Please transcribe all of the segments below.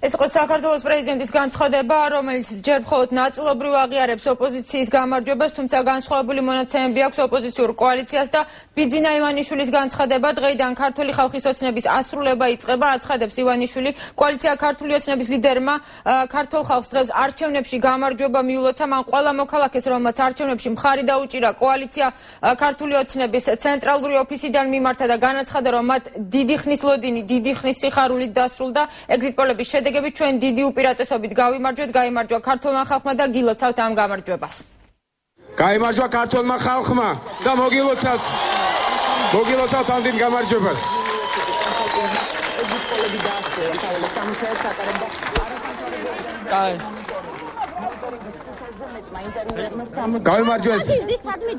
ეს იყო საქართველოს პრეზიდენტის განცხადება, რომელიც ჯერ მხოლოდ ნაწილობრივ აღიარებს ოპოზიციის გამარჯვებას, თუმცა განსხვავებული მონაცემები აქვს ოპოზიციურ კოალიციას და ბიძინა ივანიშვილის განცხადება დღეიდან ქართული ხალხის ოცნების ასრულება იწყება, აცხადებს ივანიშვილი. კოალიცია ქართული ოცნების ლიდერმა ქართულ ხალხს დღეს არჩევნებში გამარჯვება მიულოცა, მან ყველა მოქალაქეს, რომელმაც არჩევნებში მხარი დაუჭირა, კოალიცია ქართული ოცნების ცენტრალური ოფისიდან მიმართა და განაცხადა, რომ მათ დიდი ხნის ლოდინი, დიდი ხნის სიხარულით დასრულდა ეგზიტ პოლების შედეგებით ჩვენ დიდი უპირატესობით გავიმარჯვეთ, გაიმარჯვა ქართულმა ხალხმა და გილოცავთ ამ გამარჯვებას. გაიმარჯვა ქართულმა ხალხმა და მოგილოცავთ ამ დიდ გამარჯვებას. გავიმარჯვეთ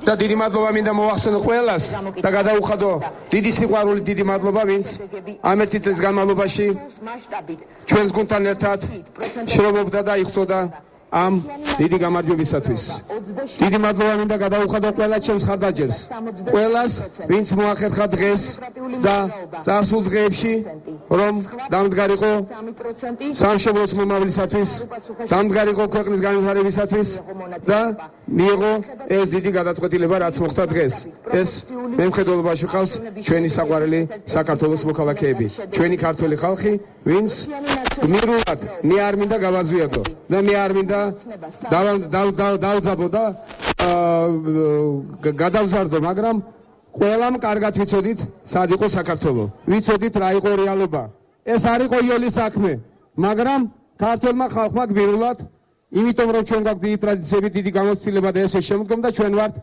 და დიდი მადლობა მინდა მოვახსენო ყველას და გადაუხადო დიდი სიყვარული, დიდი მადლობა, ვინც ამ ერთი წლის განმავლობაში ჩვენს გუნდთან ერთად შრომობდა და იხსოვდა ამ დიდი გამარჯვებისათვის. დიდი მადლობა მინდა გადაუხადო ყველა ჩემს ხარდაჭერს, ყველას, ვინც მოახერხა დღეს და წარსულ დღეებში, რომ დამდგარიყო სამშობლოს მომავლისათვის, დამდგარიყო ქვეყნის განვითარებისათვის და მიიღო ეს დიდი გადაწყვეტილება, რაც მოხდა დღეს. ეს მემხედველობაში ყავს ჩვენი საყვარელი საქართველოს მოქალაქეები, ჩვენი ქართველი ხალხი, ვინც გმირულად მე არ მინდა გავაზვიათო და მე არ მინდა დავძაბო და გადავზარდო, მაგრამ ყველამ კარგად ვიცოდით, სად იყო საქართველო. ვიცოდით რა იყო რეალობა. ეს არ იყო იოლის საქმე, მაგრამ ქართველმა ხალხმა გმირულად, იმიტომ რომ ჩვენ გვაქვს დიდი ტრადიციები, დიდი გამოცდილება და ესე შემდგომ და ჩვენ ვართ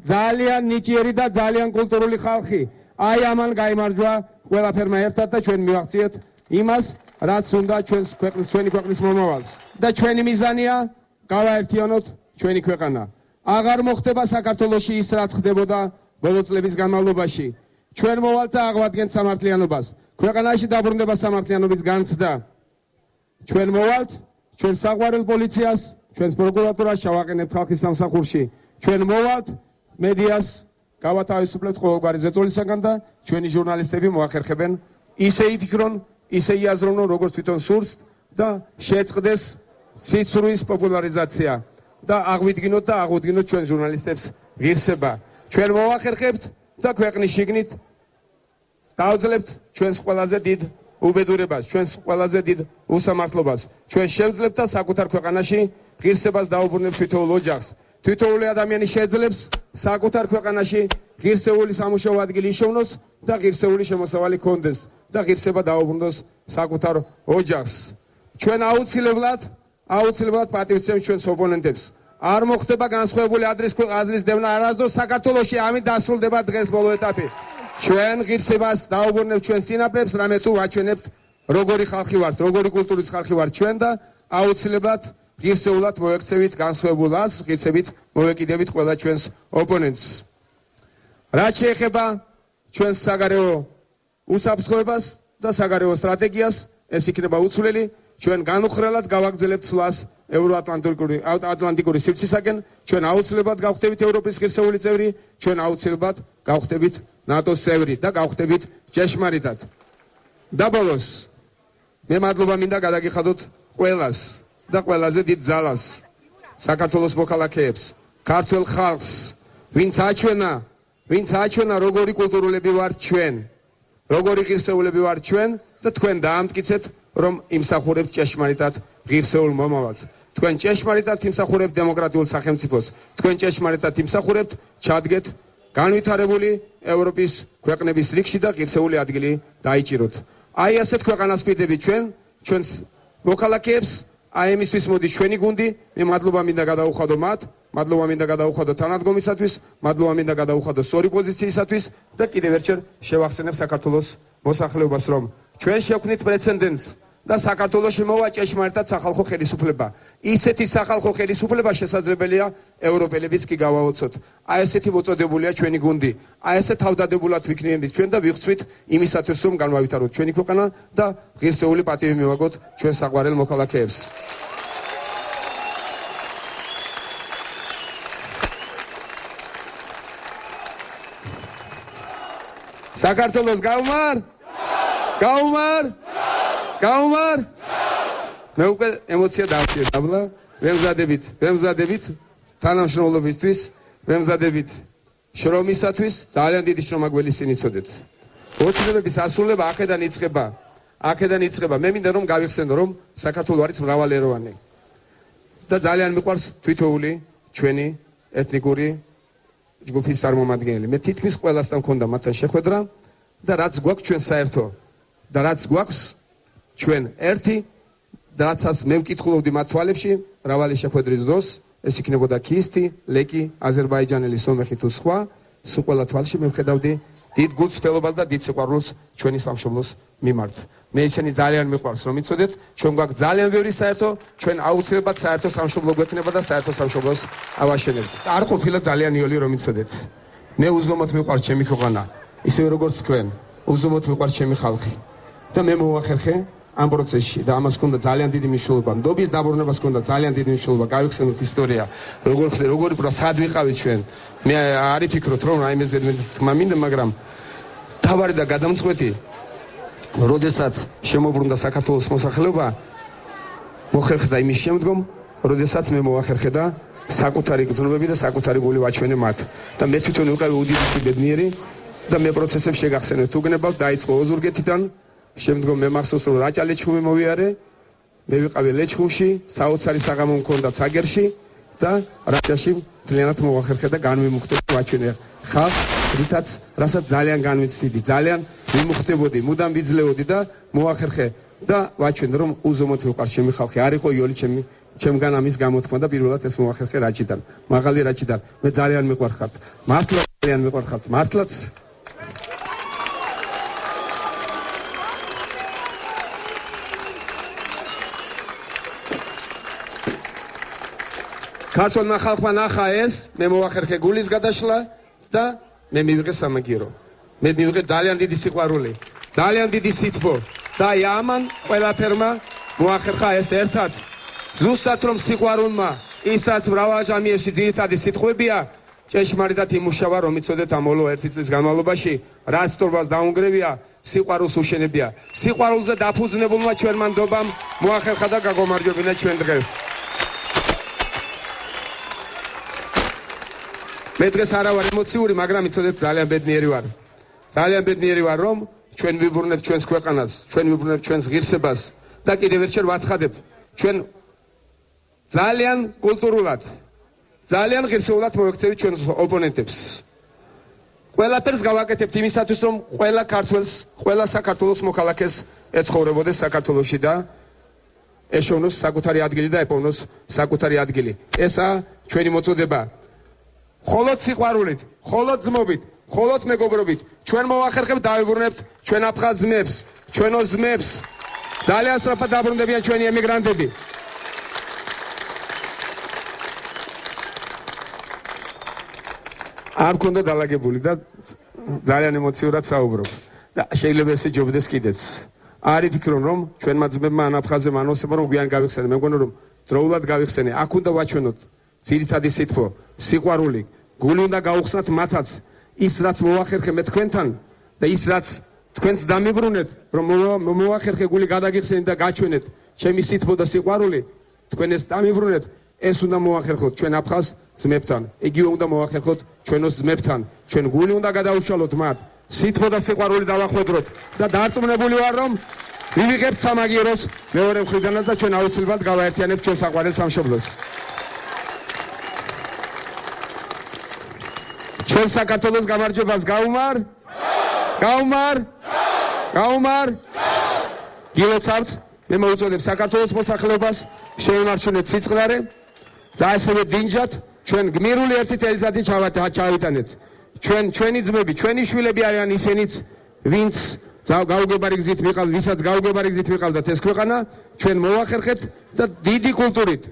ძალიან ნიჭიერი და ძალიან კულტურული ხალხი. აი ამან გაიმარჯვა ყველაფერმა ერთად და ჩვენ მივაღწიეთ იმას, რაც უნდა ჩვენი ქვეყნის მომავალს. და ჩვენი მიზანია გავაერთიანოთ ჩვენი ქვეყანა. აღარ მოხდება საქართველოში ის, რაც ხდებოდა ბოლო წლების განმავლობაში. ჩვენ მოვალთ და აღვადგენთ სამართლიანობას. ქვეყანაში დაბრუნდება სამართლიანობის განცდა. ჩვენ მოვალთ, ჩვენ საყვარელ პოლიციას, ჩვენს პროკურატურას შევაყენებთ ხალხის სამსახურში. ჩვენ მოვალთ მედიას, გავათავისუფლებთ ყოველგვარი ზეწოლისაგან და ჩვენი ჟურნალისტები მოახერხებენ ისე იფიქრონ, ისე იაზროვნონ, როგორც თვითონ სურს და შეწყდეს სიცრუის პოპულარიზაცია და აღვიდგინოთ ჩვენ ჟურნალისტებს ღირსება. ჩვენ მოვახერხებთ და ქვეყნის შიგნით დავძლებთ ჩვენს ყველაზე დიდ უბედურებას, ჩვენს ყველაზე დიდ უსამართლობას. ჩვენ შევძლებთ და საკუთარ ქვეყანაში ღირსებას დაუბრუნებთ თითოეულ ოჯახს. თითოეული ადამიანი შეძლებს საკუთარ ქვეყანაში ღირსეული სამუშაო ადგილი იშოვნოს და ღირსეული შემოსავალი ჰქონდეს და ღირსება დაუბრუნოს საკუთარ ოჯახს. ჩვენ აუცილებლად პატივცემთ ჩვენს ოპონენტებს. არ მოხდება განსხვავებული აზრის დევნა არასდროს საქართველოში, ამით დასრულდება დღეს ბოლო ეტაპი. ჩვენ ღირსებას დაუბრუნებთ ჩვენ სინაპრებს, რამე თუ ვაჩვენებთ როგორი ხალხი ვართ, როგორი კულტურის ხალხი ვართ ჩვენ და აუცილებლად ღირსეულად მოექცევით განსხვავებულ აზრს, ღირსებით მოვეკიდებით ყველა ჩვენს ოპონენტს. რაც შეეხება ჩვენს საგარეო უსაფრთხოებას და საგარეო სტრატეგიას, ეს იქნება უცვლელი. ჩვენ განუხრელად გავაგრძელებთ სვლას ევროატლანტიკური სივრცისაკენ, ჩვენ აუცილებლად გავხდებით ევროპის ღირსეული წევრი, ჩვენ აუცილებლად გავხდებით ნატოს წევრი და გავხდებით ჭეშმარიტად. და ბოლოს, მე მადლობა მინდა გადაგიხადოთ ყველას და ყველაზე დიდ ძალას, საქართველოს მოქალაქეებს, ქართველ ხალხს, ვინც აჩვენა როგორი კულტურულები ვართ ჩვენ, როგორი ღირსეულები ვართ ჩვენ და თქვენ დაამტკიცეთ, რომ იმსახურებთ ჭეშმარიტად ღირსეულ მომავალს. თქვენ ჭეშმარიტად იმსახურებთ დემოკრატიულ სახელმწიფოს. თქვენ ჭეშმარიტად იმსახურებთ, ჩადგეთ განვითარებული ევროპის ქვეყნების რიგში და ღირსეული ადგილი დაიჭიროთ. აი ასეთ ქვეყანას ვფიდებით ჩვენს მოქალაქეებს, აი ამისთვის მოდის ჩვენი გუნდი. მე მადლობა მინდა გადაუხადო მათ, მადლობა მინდა გადაუხადო თანადგომისათვის, მადლობა მინდა გადაუხადო სწორი პოზიციისათვის და კიდევ ერთხელ შევახსენებ საქართველოს მოსახლეობას, რომ ჩვენ შევქმნით პრეცედენტს და საქართველოში მოვა ჭეშმარიტად სახალხო ხელისუფლება. ისეთი სახალხო ხელისუფლება შესაძლებელია ევროპელებიც კი გავაოცოთ. აი ესეთი მოწოდებულია ჩვენი გუნდი. აი ესე თავდადებულად ვიქნიებით ჩვენ და ვიღვწვით იმისათვის, რომ განვავითაროთ ჩვენი ქვეყანა და ღირსეული პატივი მივაგოთ ჩვენ საყვარელ მოქალაქეებს. საქართველოს გაუმარ! გაუმარ! გაუმარ! მე უკვე ემოცია დავჭირე დაბლა, ვემზადებით თანამშრომლობისთვის, ვემზადებით შრომისათვის, ძალიან დიდი შრომა გველისინი წოდეთ. ოცნებების ასრულება აქედან იწყება. მე მინდა რომ გავიხსენო, რომ საქართველო არის მრავალეროვანი. და ძალიან მიყვარს თვითოული ჩვენი ეთნიკური ჯგუფის წარმომადგენელი. მე თითქმის ყველასთან მქონდა მათთან შეხვედრა და რაც გვაქვს ჩვენ საერთო და რაც გვაქვს ჩვენ ერთი და რაცაც მე ვკითხულობდი მათ თვალებში მრავალი შეხვედრის დროს ეს იქნებოდა ქისტი, ლეკი, აზერბაიჯანელი, სომეხი თუ სხვა, სულ ყველა თვალში მე ვხედავდი დიდ გულწრფელობას და დიდ სიყვარულს ჩვენი სამშობლოს მიმართ. მე ისინი ძალიან მიყვარს რომ იცოდეთ, ჩვენ გვაქვს ძალიან ბევრი საერთო, ჩვენ აუცილებლად საერთო სამშობლო გვექნება და საერთო სამშობლოს ავაშენებთ. არ ყოფილა ძალიან იოლი რომ იცოდეთ. მე უზომოდ მიყვარს ჩემი ქვეყანა, ისე როგორც თქვენ, უზომოდ მიყვარს ჩემი ხალხი. და მე მოვახერხე ამ პროცესში და ამას ჰქონდა ძალიან დიდი მნიშვნელობა. ნდობის დაბრუნებას ჰქონდა ძალიან დიდი მნიშვნელობა. გავიხსენოთ ისტორია, როგორ სად ვიყავით ჩვენ. მე არ ვფიქრობ რომ რაიმე ზედმეტის თქმა მინდა, მაგრამ თავარი და გადამწყვეტი როდესაც შემოbrunდა საქართველოს მოსახლეობა მოხერხდა იმის შემდგომ, როდესაც მე მოვახერხე და საკუთარი გრძნობები და საკუთარი გული ვაჩვენე მათ. და მე თვითონ ვიყავი უდიდესი ბედნიერი და მე პროცესებს შეგახსენებთ უგნებავ დაიწყო ოზურგეთიდან. შემდგომ მე მახსოვს რომ რაჭა ლეჩხუმი მოვიარე, მე ვიყავი ლეჩხუმში, საოცარი საღამო მქონდა ცაგერში და რაჭაში მთლიანად მოვახერხე და განვიმუხტე ვაჩვენე ხალხს, რასაც ძალიან განვიცდიდი, ძალიან ვიმუხტებოდი, მუდამ ვიძლეოდი და მოვახერხე და ვაჩვენე რომ უზომოდ ვიყავს ჩემი ხალხი, არ იყო იოლი ჩემგან ამის გამოთქმა და პირველად ეს მოვახერხე რაჭიდან, მაღალი რაჭიდან. მე ძალიან მიყვარხართ, მართლა ძალიან მიყვარხართ, მართლაც ქართულმა ხალხმა ნახა ეს, მე მოვახერხე გულის გადაშლა და მე მივიღე სამაგირო. მე მივიღე ძალიან დიდი სიყვარული, ძალიან დიდი სითბო და ამან ყველაფერმა მოახერხა ეს ერთად. ზუსტად რომ სიყვარულმა ისაც მრავალჟამიერში ძირითადი სიტყვებია, ჭეშმარიტად იმუშავა რომ იცოდეთ ამ ბოლო 1 წლის განმავლობაში რაც სწორბას დაუნგრევია, სიყვარულს უშენებია. სიყვარულზე დაფუძნებულმა ჩვენმა ნდობამ მოახერხა და გაგომარჯვებინა ჩვენ დღეს. მე დღეს არა ვარ ემოციური, მაგრამ იცოდეთ ძალიან ბედნიერი ვარ. ძალიან ბედნიერი ვარ, რომ ჩვენ ვიბრუნებთ ჩვენს ქვეყანას, ჩვენ ვიბრუნებთ ჩვენს ღირსებას და კიდევ ერთხელ ვაცხადებ, ჩვენ ძალიან კულტურულად, ძალიან ღირსეულად მოვექცევით ჩვენს ოპონენტებს. ყველაფერს გავაკეთებთ იმისათვის, რომ ყველა ქართველს, ყველა საქართველოს მოქალაქეს ეცხოვრებოდეს საქართველოში და ეშოვნოს საკუთარი ადგილი და ეპოვნოს საკუთარი ადგილი. ესაა ჩვენი მოწოდება. მხოლოდ სიყვარულით, მხოლოდ ძმობით, მხოლოდ მეგობრობით ჩვენ მოვახერხებთ დავიბრუნებთ ჩვენ აფხაზ ძმებს, ჩვენო ძმებს. ძალიან სწრაფად დაბრუნდებიან ჩვენი ემიგრანტები. არ მქონდა დალაგებული და ძალიან ემოციურად საუბრობ. და შეიძლება ესე ჯობდეს კიდეც. არ ვფიქრობ რომ ჩვენმა ძმებმა ან აფხაზებმა ან ოსებმა რომ გვიან გავიხსენე, მე მგონი რომ დროულად გავიხსენე. აქ უნდა ვაჩვენოთ ძირითადი სითბო, სიყვარული, გული უნდა გაუხსნათ მათაც ის რაც მოვახერხე მე თქვენთან და ის რაც თქვენს დამიბრუნეთ, რომ მოვახერხე გული გადაგიხსენეთ და გაჩვენეთ ჩემი სითბო და სიყვარული, თქვენ ეს დამიბრუნეთ, ეს უნდა მოვახერხოთ ჩვენ აფხაზ ძმებთან, იგივე უნდა მოვახერხოთ ჩვენოს ძმებთან, ჩვენ გული უნდა გადაუშალოთ მათ, სითბო და სიყვარული დავახვედროთ და დარწმუნებული ვარ რომ ვივიღებთ სამაგიეროს მეორე მხრიდანაც და ჩვენ აუცილებლად გავაერთიანებთ ჩვენ საყვარელ სამშობლოს. ჩვენ საქართველოს გამარჯვებას გაუმარ? გაუმარ? გილოცავთ, მე მოვუწოდებ საქართველოს მოსახლეობას, შეუნარჩუნეთ სიწყდარე და ასევე დინჯად, ჩვენ გმირული ერთი წელიწადი ჩავიტანეთ. ჩვენი ძმები, ჩვენი შვილები არიან ისინიც, ვინც გაუგებარი გზით ვიყავთ, ვისაც გაუგებარი გზით ვიყავდათ ეს ქვეყანა, ჩვენ მოვახერხეთ და დიდი კულტურით,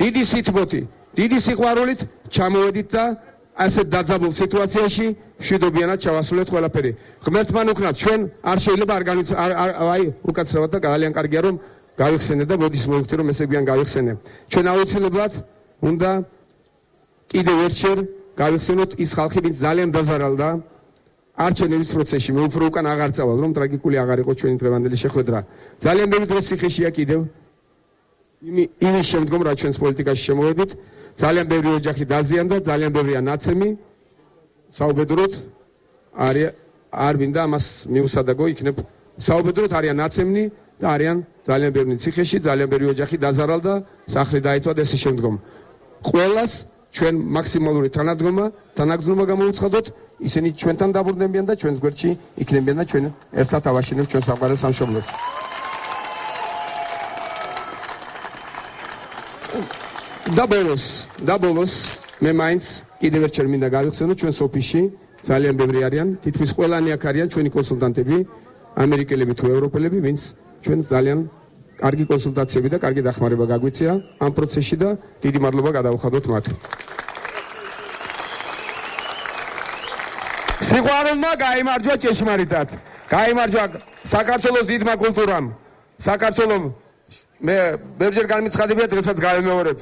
დიდი სითბოთი, დიდი სიყვარულით ჩამოვედით და ასეთ დაძაბულ სიტუაციაში მშვიდობიანად ჩავასრულეთ ყველაფერი. ღმერთმა ნუქნათ, ჩვენ არ შეიძლება აი უკაცრავად და ძალიან კარგია რომ გავიხსენე და მოდის მოვიხდი რომ ესე გვიან გავიხსენე. ჩვენ აუცილებლად უნდა კიდევ ერთხელ გავიხსენოთ ის ხალხი, ვინც ძალიან დაზარალდა არჩევნების პროცესში. მე უფრო უკან აღარ წავალ, რომ ტრაგიკული აღარ იყო ჩვენი დღევანდელი შეხვედრა. ძალიან ბევრი დღე ციხეშია კიდევ იმის შემდგომ რაც ჩვენს პოლიტიკაში შემოვედით, ძალიან ბევრი ოჯახი დაზიანდა, ძალიან ბევრია ნაცემი. საუბედუროთ არ მინდა ამას მიუსადაგო იქნებ. საუბედუროთ არიან ნაცემნი და არიან ძალიან ბევრი ციხეში, ძალიან ბევრი ოჯახი დაზარალდა, სახლი დაიწვა და ესე შემდგომ. ყველას ჩვენ მაქსიმალური თანაგრძნობა გამოუცხადოთ, ისინი ჩვენთან დაბრუნდებიან და ჩვენს გვერდში იქნებიან და ჩვენ ერთად ავაშენებთ ჩვენ საყვარელ სამშობლოს. და ბოლოს მე მაინც კიდევ ერთხელ მინდა გავიხსენო ჩვენს ოფისში ძალიან ბევრი არიან, თითქმის ყველანი აქ არიან ჩვენი კონსულტანტები, ამერიკელები თუ ევროპელები, ვინც ჩვენ ძალიან კარგი კონსულტაციები და კარგი დახმარება გაგვიწია ამ პროცესში და დიდი მადლობა გადავუხადოთ მათ. სიყვარულმა გაიმარჯვა ჭეშმარიტად. გაიმარჯვა საქართველოს დიდმა კულტურამ. საქართველოს მე ბევრჯერ განმეცხადებია დღესაც გავემეორებ.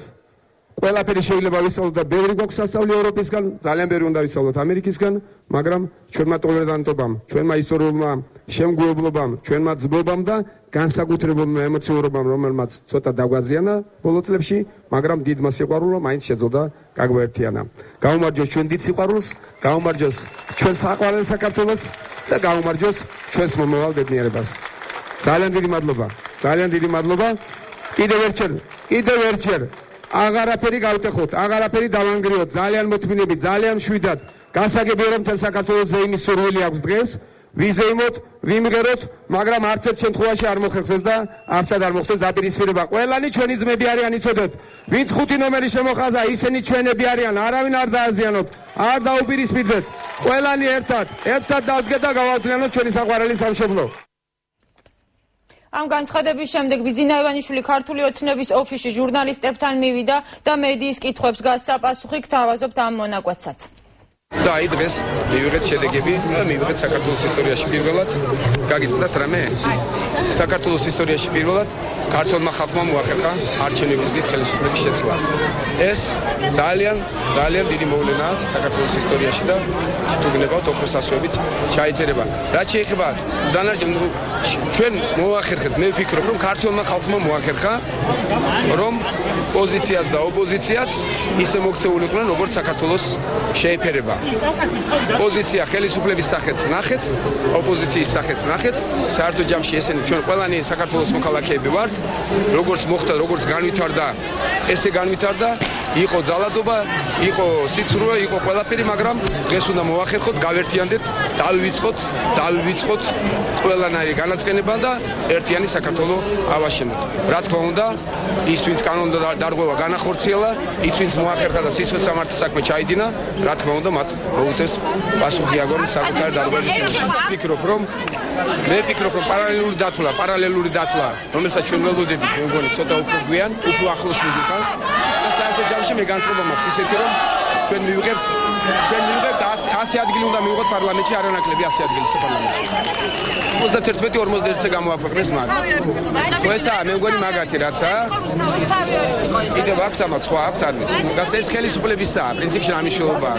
ყველაფერი შეიძლება ვისწავლოთ და ბევრი გვაქვს სასწავლი ევროპისგან, ძალიან ბევრი უნდა ვისწავლოთ ამერიკისგან, მაგრამ ჩვენმა ტოლერანტობამ, ჩვენმა ისტორიულმა შემგუებლობამ, ჩვენმა ძბობამ და განსაკუთრებულმა ემოციურობამ, რომელმაც ცოტა დაგვაზიანა ბოლო წლებში, მაგრამ დიდმა სიყვარულმა მაინც შეძლო გაგვაერთიანა. გაუმარჯოს ჩვენ დიდ სიყვარულს, გაუმარჯოს ჩვენ საყვარელ საქართველოს და გაუმარჯოს ჩვენს მომავალ ბედნიერებას. ძალიან დიდი მადლობა. ძალიან დიდი მადლობა. კიდევ ერთხელ აღარაფერი გავტეხოთ, აღარაფერი დავანგრიოთ, ძალიან მოთმინები, ძალიან მშვიდად. გასაგებია რომ მთელ საქართველოს ზეიმის სურვილი აქვს დღეს, ვიზეიმოთ, ვიმღეროთ, მაგრამ არც ერთ შემთხვევაში არ მოხერხდეს და არცად არ მოხდეს დაპირისპირება. ყველანი ჩვენი ძმები არიან, იცოდეთ. ვინც 5 ნომერი შემოხაზა, ისინი ჩვენები არიან, არავინ არ დააზიანოთ, არ დაუპირისპირდეთ. ყველანი ერთად დავდგეთ და გავავთლიანოთ ჩვენი საყვარელი სამშობლო. ამ განცხადების შემდეგ ბიძინა ივანიშვილი ქართული ოცნების ოფისში ჟურნალისტებთან მივიდა და მედიის კითხვებს გასცა პასუხი. გთავაზობთ ამ მონაკვეთსაც. და აი დღეს მივიღეთ შედეგები და მივიღეთ საქართველოს ისტორიაში პირველად. გაგიწევთ რამე? საქართველოს ისტორიაში პირველად ქართულმა ხალხმა მოახერხა არჩევნებისგან ხელისუფლების შეცვლა. ეს ძალიან დიდი მოვლენაა საქართველოს ისტორიაში და თუ გნებავთ ოქროს ასოებით ჩაიწერება. რაც შეეხება დანარჩენ ჩვენ მოახერხეთ, მე ვფიქრობ რომ ქართულმა ხალხმა მოახერხა რომ პოზიციაც და ოპოზიციაც ისე მოქცეულიყვნენ როგორც საქართველოს შეეფერება. პოზიცია ხელისუფლების სახეც ნახეთ, ოპოზიციის სახეც ნახეთ. საერთო ჯამში ესენი ჩვენ ყველანი საქართველოს მოქალაქეები ვართ. როგორც მოხდა, როგორც განვითარდა, ესე განვითარდა, იყო ძალადობა, იყო სიცრუე, იყო ყველაფერი, მაგრამ დღეს უნდა მოახერხოთ, გავერთიანდეთ, დავივიწყოთ ყველანაირი განაცხენება და ერთიანი საქართველო ავაშენოთ. რა თქმა უნდა, ის ვინც კანონმდებლობა დარღვევა განახორციელა, ის ვინც მოახერხა და სიცოცხლის სამართლის საქმე ჩაიდინა, რა თქმა უნდა, მათ მოუწეს პასუხი აგონ საკუთარი დარღვევის შემდგომ. მე ვფიქრობ, რომ პარალელური დათვლა, რომელსაც ჩვენ ველოდებით, მე მგონი ცოტა უფრო გვიან, უფრო ახლოს მიგვიტანს და საერთო ჯამში მე განწყობა მაქვს ისეთი, რომ ჩვენ მივიღებთ 100 ადგილი უნდა მივიღოთ პარლამენტში, არანაკლები 100 ადგილი საპარლამენტში. 51-51-ზე გამოაქვეყნეს მაგ. ესაა, მე მგონი მაგათი რაცაა. კიდევ აქვთ ამათ, სხვა აქვთ არ ვიცი. გას ეს ხელისუფლებისაა, პრინციპში რამიშვილობაა.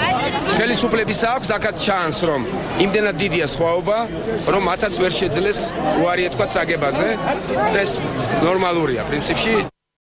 ხელისუფლებისა აქვს აქაც ჩანს, რომ იმდენად დიდია სხვაობა, რომ მათაც ვერ შეძლეს უარი ეთქვათ საგებაზე. ეს ნორმალურია პრინციპში.